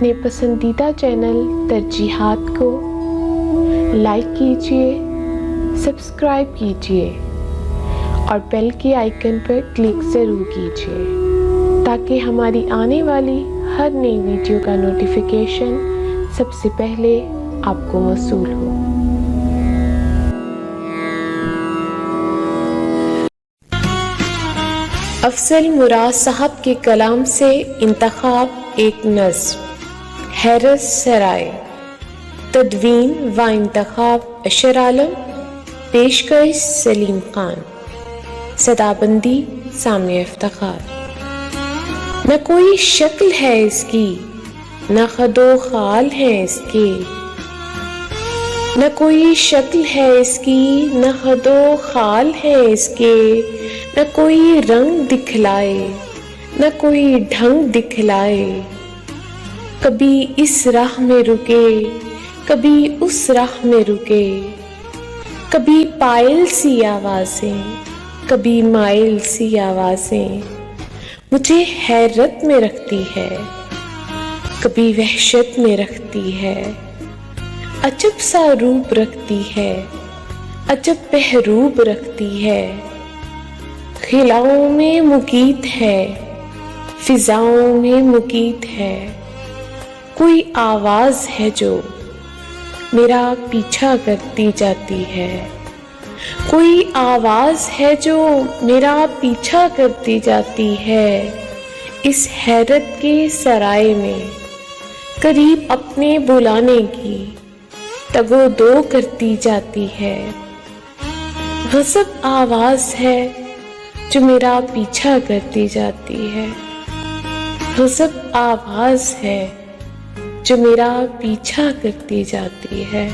اپنے پسندیدہ چینل ترجیحات کو لائک کیجیے، سبسکرائب کیجیے اور بیل کے آئیکن پر کلک ضرور کیجیے تاکہ ہماری آنے والی ہر نئی ویڈیو کا نوٹیفیکیشن سب سے پہلے آپ کو موصول ہو۔ افضل مراد صاحب کے کلام سے انتخاب ایک نظم، حیرت سرائے، تدوین و انتخاب اشر عالم، پیشکش سلیم خان، صدابندی سامع افتخار۔ نہ کوئی شکل ہے اس کی، نہ خد و خال ہے اس کے، نہ کوئی شکل ہے اس کی، نہ خد و خال ہے اس کے، نہ کوئی رنگ دکھلائے، نہ کوئی ڈھنگ دکھلائے۔ کبھی اس راہ میں رکے، کبھی اس راہ میں رکے، کبھی پائل سی آوازیں، کبھی مائل سی آوازیں مجھے حیرت میں رکھتی ہے، کبھی وحشت میں رکھتی ہے، عجب سا روپ رکھتی ہے، عجب بہروپ رکھتی ہے۔ خلاؤں میں مقید ہے، فضاؤں میں مقید ہے، کوئی آواز ہے جو میرا پیچھا کرتی جاتی ہے، کوئی آواز ہے جو میرا پیچھا کرتی جاتی ہے۔ اس حیرت کے سرائے میں قریب اپنے بلانے کی تگ و دو کرتی جاتی ہے۔ غضب آواز ہے جو میرا پیچھا کرتی جاتی ہے، غضب آواز ہے جو میرا پیچھا کرتی جاتی ہے۔